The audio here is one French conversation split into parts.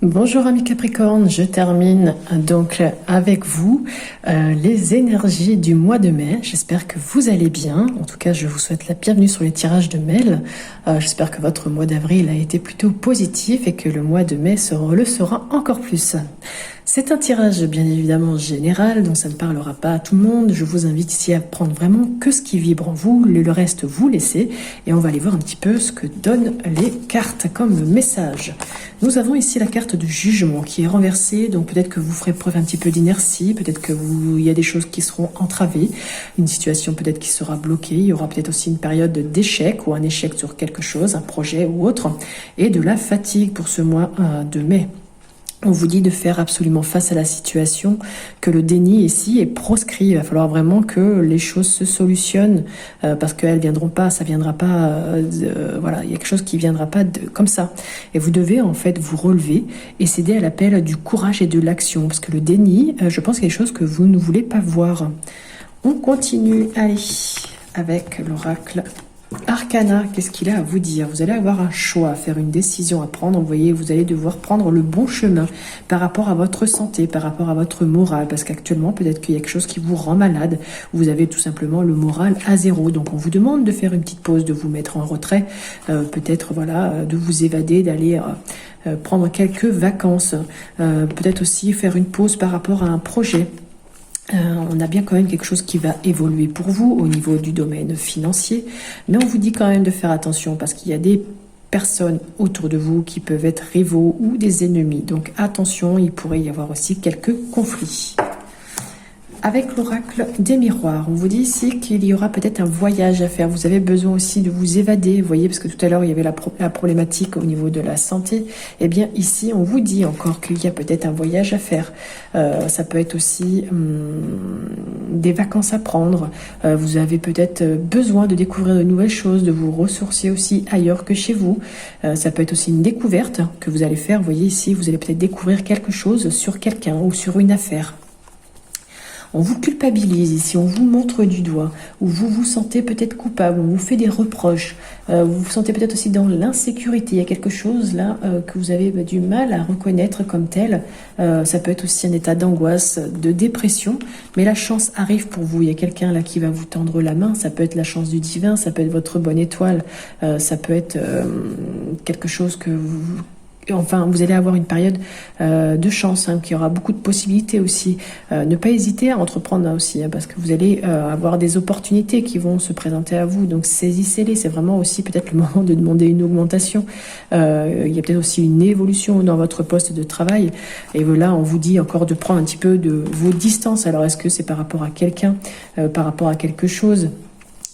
Bonjour amis Capricorne, je termine donc avec vous les énergies du mois de mai. J'espère que vous allez bien. En tout cas, je vous souhaite la bienvenue sur les tirages de mail. J'espère que votre mois d'avril a été plutôt positif et que le mois de mai le sera encore plus. C'est un tirage bien évidemment général, donc ça ne parlera pas à tout le monde. Je vous invite ici à prendre vraiment que ce qui vibre en vous, le reste vous laissez. Et on va aller voir un petit peu ce que donnent les cartes comme message. Nous avons ici la carte de jugement qui est renversée, donc peut-être que vous ferez preuve un petit peu d'inertie, peut-être que il y a des choses qui seront entravées, une situation peut-être qui sera bloquée, il y aura peut-être aussi une période d'échec ou un échec sur quelque chose, un projet ou autre, et de la fatigue pour ce mois de mai. On vous dit de faire absolument face à la situation, que le déni ici est proscrit. Il va falloir vraiment que les choses se solutionnent parce qu'elles viendront pas, ça viendra pas. Voilà, il y a quelque chose qui viendra pas comme ça. Et vous devez en fait vous relever et céder à l'appel du courage et de l'action parce que le déni, je pense, quelque chose que vous ne voulez pas voir. On continue, allez, avec l'oracle Arcana, qu'est-ce qu'il a à vous dire? Vous allez avoir un choix, à faire une décision à prendre. Vous voyez, vous allez devoir prendre le bon chemin par rapport à votre santé, par rapport à votre morale, parce qu'actuellement, peut-être qu'il y a quelque chose qui vous rend malade. Vous avez tout simplement le moral à zéro. Donc, on vous demande de faire une petite pause, de vous mettre en retrait, peut-être, voilà, de vous évader, d'aller prendre quelques vacances, peut-être aussi faire une pause par rapport à un projet. On a bien quand même quelque chose qui va évoluer pour vous au niveau du domaine financier, mais on vous dit quand même de faire attention parce qu'il y a des personnes autour de vous qui peuvent être rivaux ou des ennemis. Donc attention, il pourrait y avoir aussi quelques conflits. Avec l'oracle des miroirs, on vous dit ici qu'il y aura peut-être un voyage à faire. Vous avez besoin aussi de vous évader, vous voyez, parce que tout à l'heure, il y avait la problématique au niveau de la santé. Eh bien, ici, on vous dit encore qu'il y a peut-être un voyage à faire. Ça peut être aussi des vacances à prendre. Vous avez peut-être besoin de découvrir de nouvelles choses, de vous ressourcer aussi ailleurs que chez vous. Ça peut être aussi une découverte que vous allez faire. Vous voyez ici, vous allez peut-être découvrir quelque chose sur quelqu'un ou sur une affaire. On vous culpabilise ici, on vous montre du doigt, ou vous vous sentez peut-être coupable, on vous fait des reproches, vous vous sentez peut-être aussi dans l'insécurité. Il y a quelque chose là que vous avez du mal à reconnaître comme tel. Ça peut être aussi un état d'angoisse, de dépression, mais la chance arrive pour vous. Il y a quelqu'un là qui va vous tendre la main, ça peut être la chance du divin, ça peut être votre bonne étoile, ça peut être quelque chose que vous... Enfin, vous allez avoir une période de chance, qui aura beaucoup de possibilités aussi. Ne pas hésiter à entreprendre aussi, parce que vous allez avoir des opportunités qui vont se présenter à vous. Donc, saisissez-les. C'est vraiment aussi peut-être le moment de demander une augmentation. Il y a peut-être aussi une évolution dans votre poste de travail. Et voilà, on vous dit encore de prendre un petit peu de vos distances. Alors, est-ce que c'est par rapport à quelqu'un, par rapport à quelque chose ?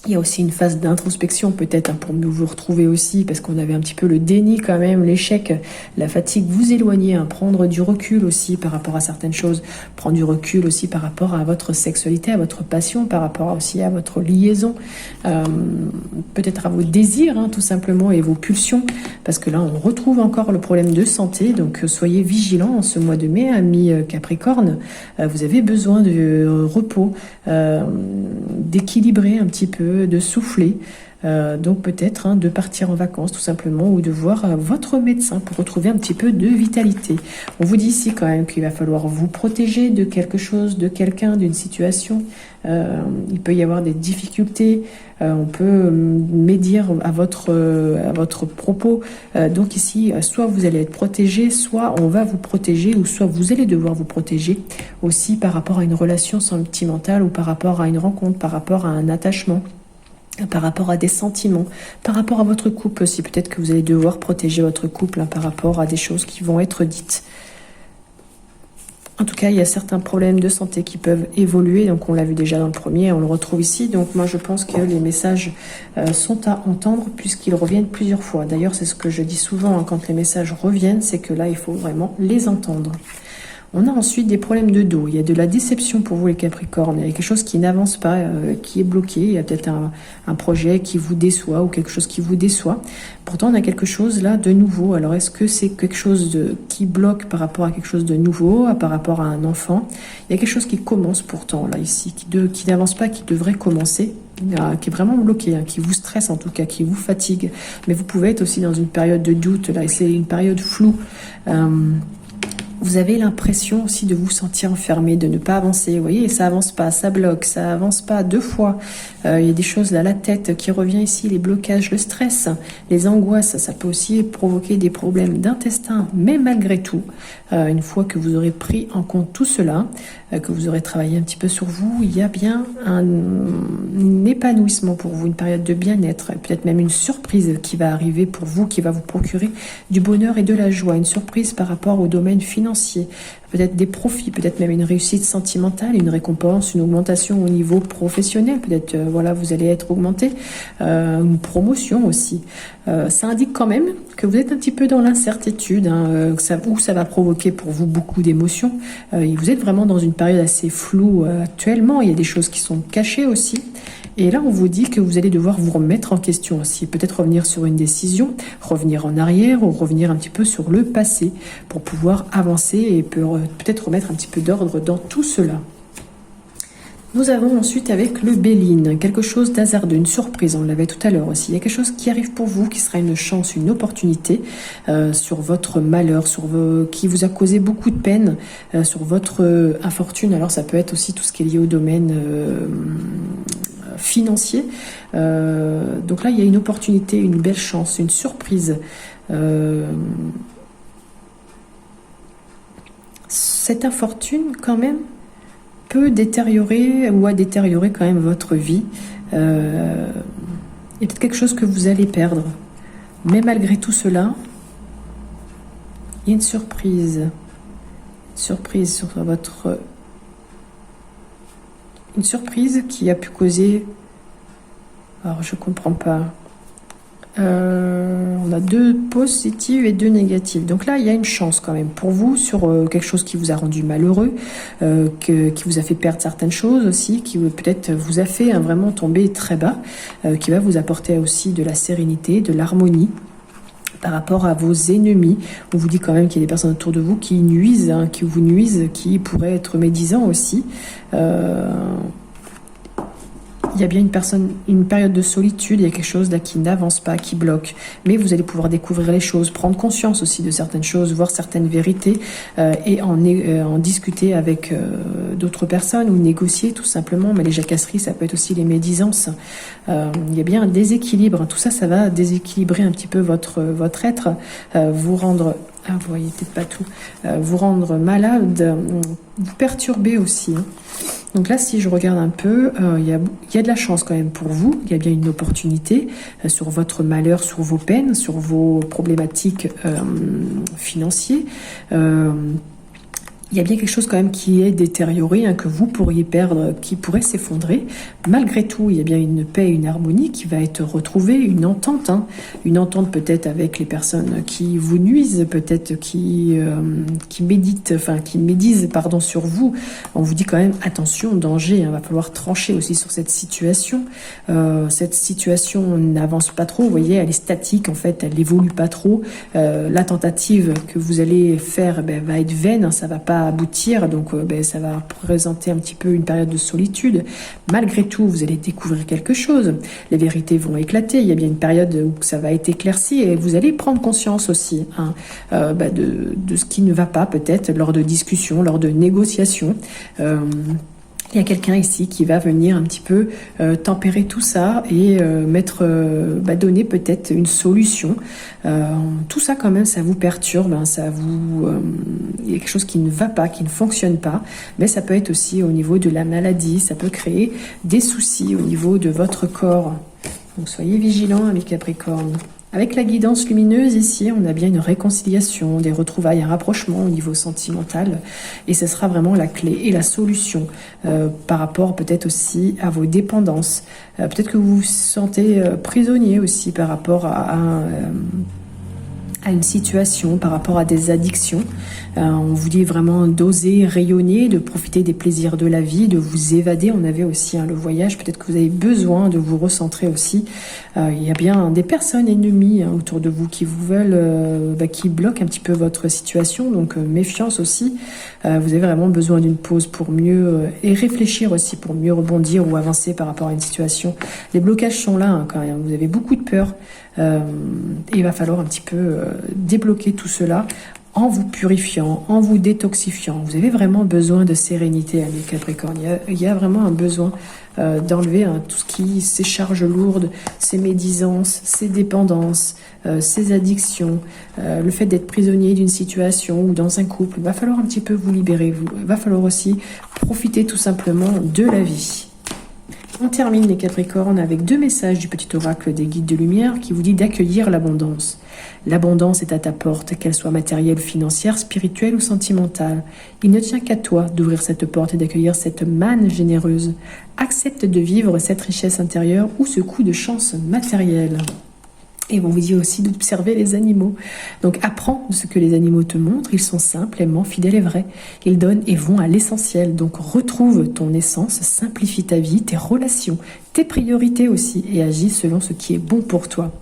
Il y a aussi une phase d'introspection peut-être pour mieux vous retrouver aussi, parce qu'on avait un petit peu le déni quand même, l'échec, la fatigue, vous éloigner, prendre du recul aussi par rapport à certaines choses, prendre du recul aussi par rapport à votre sexualité, à votre passion, par rapport aussi à votre liaison, peut-être à vos désirs tout simplement et vos pulsions, parce que là on retrouve encore le problème de santé, donc soyez vigilants en ce mois de mai, amis Capricorne, vous avez besoin de repos, d'équilibrer un petit peu, de souffler, donc peut-être de partir en vacances tout simplement ou de voir votre médecin pour retrouver un petit peu de vitalité. On vous dit ici quand même qu'il va falloir vous protéger de quelque chose, de quelqu'un, d'une situation. Il peut y avoir des difficultés, on peut médire à votre propos. Donc ici, soit vous allez être protégé, soit on va vous protéger, ou soit vous allez devoir vous protéger aussi par rapport à une relation sentimentale ou par rapport à une rencontre, par rapport à un attachement, par rapport à des sentiments, par rapport à votre couple aussi. Peut-être que vous allez devoir protéger votre couple par rapport à des choses qui vont être dites. En tout cas, il y a certains problèmes de santé qui peuvent évoluer. Donc, on l'a vu déjà dans le premier, on le retrouve ici. Donc, moi, je pense que les messages sont à entendre puisqu'ils reviennent plusieurs fois. D'ailleurs, c'est ce que je dis souvent quand les messages reviennent, c'est que là, il faut vraiment les entendre. On a ensuite des problèmes de dos. Il y a de la déception pour vous les Capricornes. Il y a quelque chose qui n'avance pas, qui est bloqué. Il y a peut-être un projet qui vous déçoit ou quelque chose qui vous déçoit. Pourtant, on a quelque chose là de nouveau. Alors, est-ce que c'est quelque chose qui bloque par rapport à quelque chose de nouveau, par rapport à un enfant? Il y a quelque chose qui commence pourtant là, ici, qui n'avance pas, qui devrait commencer, qui est vraiment bloqué, qui vous stresse en tout cas, qui vous fatigue. Mais vous pouvez être aussi dans une période de doute, là, c'est une période floue. Vous avez l'impression aussi de vous sentir enfermé, de ne pas avancer. Vous voyez, ça avance pas, ça bloque, ça avance pas 2 fois. Il y a des choses là, la tête qui revient ici, les blocages, le stress, les angoisses. Ça peut aussi provoquer des problèmes d'intestin. Mais malgré tout, une fois que vous aurez pris en compte tout cela, que vous aurez travaillé un petit peu sur vous, il y a bien un épanouissement pour vous, une période de bien-être, peut-être même une surprise qui va arriver pour vous, qui va vous procurer du bonheur et de la joie. Une surprise par rapport au domaine financier, peut-être des profits, peut-être même une réussite sentimentale, une récompense, une augmentation au niveau professionnel, peut-être voilà, vous allez être augmenté, une promotion aussi. Ça indique quand même que vous êtes un petit peu dans l'incertitude, où ça va provoquer pour vous beaucoup d'émotions. Vous êtes vraiment dans une période assez floue actuellement, il y a des choses qui sont cachées aussi. Et là, on vous dit que vous allez devoir vous remettre en question aussi, peut-être revenir sur une décision, revenir en arrière ou revenir un petit peu sur le passé pour pouvoir avancer et peut-être remettre un petit peu d'ordre dans tout cela. Nous avons ensuite avec le Béline, quelque chose d'hasardeux, une surprise, on l'avait tout à l'heure aussi. Il y a quelque chose qui arrive pour vous, qui sera une chance, une opportunité sur votre malheur, qui vous a causé beaucoup de peine, sur votre infortune. Alors ça peut être aussi tout ce qui est lié au domaine financier. Donc là, il y a une opportunité, une belle chance, une surprise. Cette infortune, quand même, peut détériorer ou a détérioré quand même votre vie. Il y a peut-être quelque chose que vous allez perdre. Mais malgré tout cela, il y a une surprise. Surprise sur votre... Une surprise qui a pu causer... Alors, je comprends pas. On a 2 positives et 2 négatives. Donc là, il y a une chance quand même pour vous sur quelque chose qui vous a rendu malheureux, qui vous a fait perdre certaines choses aussi, qui peut-être vous a fait vraiment tomber très bas, qui va vous apporter aussi de la sérénité, de l'harmonie par rapport à vos ennemis. On vous dit quand même qu'il y a des personnes autour de vous qui nuisent, qui vous nuisent, qui pourraient être médisants aussi. Il y a bien une période de solitude, il y a quelque chose là qui n'avance pas, qui bloque. Mais vous allez pouvoir découvrir les choses, prendre conscience aussi de certaines choses, voir certaines vérités et en discuter avec d'autres personnes ou négocier tout simplement. Mais les jacasseries, ça peut être aussi les médisances. Il y a bien un déséquilibre. Tout ça, ça va déséquilibrer un petit peu votre être, vous rendre... vous voyez peut-être pas tout. Vous rendre malade, vous perturber aussi. Donc là, si je regarde un peu, il y a de la chance quand même pour vous. Il y a bien une opportunité sur votre malheur, sur vos peines, sur vos problématiques financières. Il y a bien quelque chose quand même qui est détérioré, que vous pourriez perdre, qui pourrait s'effondrer. Malgré tout, il y a bien une paix, une harmonie qui va être retrouvée, une entente. Une entente peut-être avec les personnes qui vous nuisent, peut-être qui médisent sur vous. On vous dit quand même, attention, danger, il va falloir trancher aussi sur cette situation. Cette situation n'avance pas trop, vous voyez, elle est statique, en fait, elle n'évolue pas trop. La tentative que vous allez faire va être vaine, ça va pas aboutir, donc ça va représenter un petit peu une période de solitude. Malgré tout, vous allez découvrir quelque chose, les vérités vont éclater, il y a bien une période où ça va être éclairci et vous allez prendre conscience aussi de ce qui ne va pas peut-être lors de discussions, lors de négociations. Il y a quelqu'un ici qui va venir un petit peu tempérer tout ça et donner peut-être une solution. Tout ça quand même, ça vous perturbe, il y a quelque chose qui ne va pas, qui ne fonctionne pas, mais ça peut être aussi au niveau de la maladie, ça peut créer des soucis au niveau de votre corps. Donc soyez vigilants avec Capricorne. Avec la guidance lumineuse, ici, on a bien une réconciliation, des retrouvailles, un rapprochement au niveau sentimental. Et ce sera vraiment la clé et la solution par rapport peut-être aussi à vos dépendances. Peut-être que vous vous sentez prisonnier aussi par rapport à à une situation, par rapport à des addictions. On vous dit vraiment d'oser rayonner, de profiter des plaisirs de la vie, de vous évader. On avait aussi le voyage, peut-être que vous avez besoin de vous recentrer aussi. Il y a bien des personnes ennemies autour de vous qui vous veulent, qui bloquent un petit peu votre situation, donc méfiance aussi. Vous avez vraiment besoin d'une pause pour mieux, et réfléchir aussi pour mieux rebondir ou avancer par rapport à une situation. Les blocages sont là quand même, vous avez beaucoup de peur. Il va falloir un petit peu débloquer tout cela en vous purifiant, en vous détoxifiant. Vous avez vraiment besoin de sérénité, les Capricornes. Il y a vraiment un besoin d'enlever tout ce qui, ces charges lourdes, ces médisances, ces dépendances, ces addictions, le fait d'être prisonnier d'une situation ou dans un couple. Il va falloir un petit peu vous libérer. Il va falloir aussi profiter tout simplement de la vie. On termine les Capricornes avec 2 messages du petit oracle des guides de lumière qui vous dit d'accueillir l'abondance. L'abondance est à ta porte, qu'elle soit matérielle, financière, spirituelle ou sentimentale. Il ne tient qu'à toi d'ouvrir cette porte et d'accueillir cette manne généreuse. Accepte de vivre cette richesse intérieure ou ce coup de chance matérielle. Et on vous dit aussi d'observer les animaux. Donc apprends de ce que les animaux te montrent. Ils sont simples, aimants, fidèles et vrais. Ils donnent et vont à l'essentiel. Donc retrouve ton essence, simplifie ta vie, tes relations, tes priorités aussi et agis selon ce qui est bon pour toi.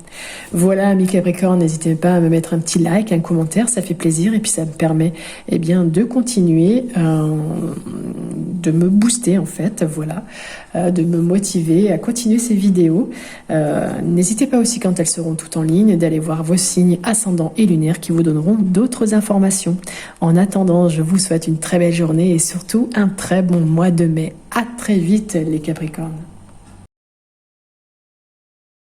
Voilà, amis Capricorne, n'hésitez pas à me mettre un petit like, un commentaire, ça fait plaisir et puis ça me permet de continuer, de me booster en fait, voilà, de me motiver à continuer ces vidéos. N'hésitez pas aussi quand elles seront toutes en ligne d'aller voir vos signes ascendants et lunaires qui vous donneront d'autres informations. En attendant, je vous souhaite une très belle journée et surtout un très bon mois de mai. À très vite les Capricornes.